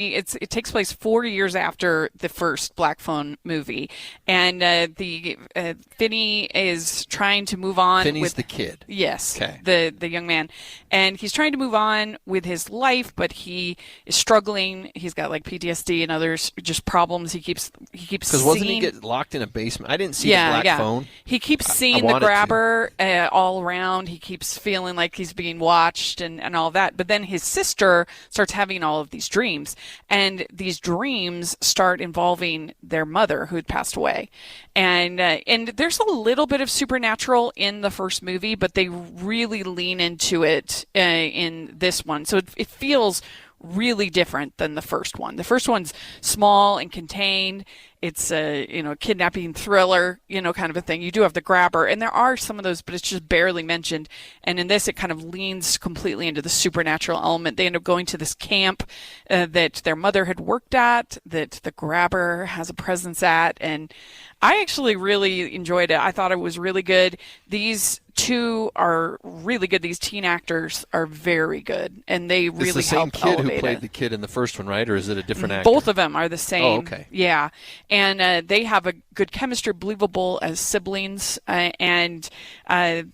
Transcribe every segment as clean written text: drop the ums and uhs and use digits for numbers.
It takes place 4 years after the first Black Phone movie, and Finney is trying to move on. Finney's the kid. Yes, okay. the young man, and he's trying to move on with his life, but he is struggling. He's got like PTSD and others just problems. He keeps because wasn't he get locked in a basement? I didn't see the Black Phone. He keeps seeing the grabber all around. He keeps feeling like he's being watched and all that. But then his sister starts having all of these dreams. And these dreams start involving their mother who had passed away. And there's a little bit of supernatural in the first movie, but they really lean into it in this one. So it feels really different than the first one. The first one's small and contained. It's a kidnapping thriller, kind of a thing. You do have the grabber, and there are some of those, but it's just barely mentioned. And in this, it kind of leans completely into the supernatural element. They end up going to this camp that their mother had worked at, that the grabber has a presence at, and I actually really enjoyed it. I thought it was really good. These two are really good. These teen actors are very good, and they really help elevate it. It's the same kid who played the kid in the first one, right? Or is it a different actor? Both of them are the same. Oh, okay. Yeah. And they have a good chemistry, believable as siblings, and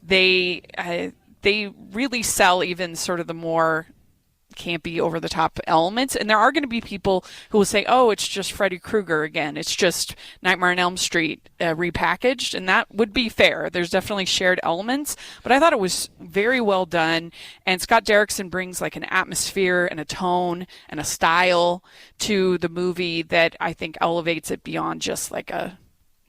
they really sell even sort of the more campy, over-the-top elements. And there are going to be people who will say, oh, it's just Freddy Krueger again. It's just Nightmare on Elm Street repackaged. And that would be fair. There's definitely shared elements. But I thought it was very well done. And Scott Derrickson brings like an atmosphere and a tone and a style to the movie that I think elevates it beyond just like a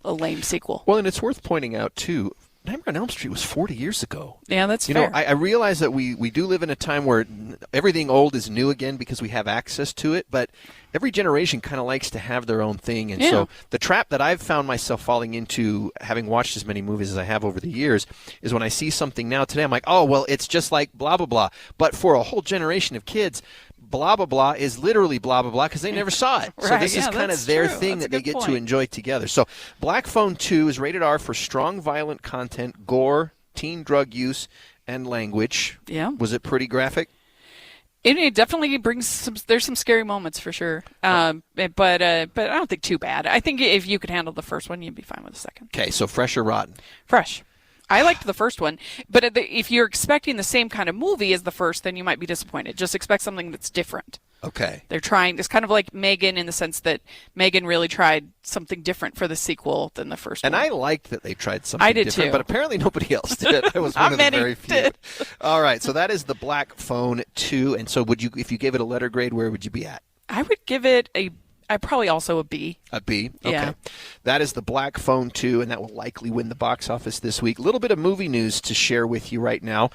lame sequel. Well, and it's worth pointing out, too, Nightmare on Elm Street was 40 years ago. Yeah, that's fair. I realize that we do live in a time where everything old is new again because we have access to it, but every generation kind of likes to have their own thing. And so the trap that I've found myself falling into, having watched as many movies as I have over the years, is when I see something now today, I'm like, oh, well, it's just like blah, blah, blah. But for a whole generation of kids, blah, blah, blah is literally blah, blah, blah because they never saw it. Right, so this is kind of their thing that they get to enjoy together. So Black Phone 2 is rated R for strong violent content, gore, teen drug use, and language. Yeah. Was it pretty graphic? It definitely brings there's some scary moments for sure. But I don't think too bad. I think if you could handle the first one, you'd be fine with the second. Okay, so fresh or rotten? Fresh. I liked the first one, but if you're expecting the same kind of movie as the first, then you might be disappointed. Just expect something that's different. Okay. They're trying, it's kind of like Megan in the sense that Megan really tried something different for the sequel than the first one. And I liked that they tried something I did different, too. but apparently nobody else did. I was one of the very few. Did. All right, so that is the Black Phone 2. And so if you gave it a letter grade, where would you be at? I would give it probably also a B. A B? Okay. Yeah. That is the Black Phone 2, and that will likely win the box office this week. A little bit of movie news to share with you right now.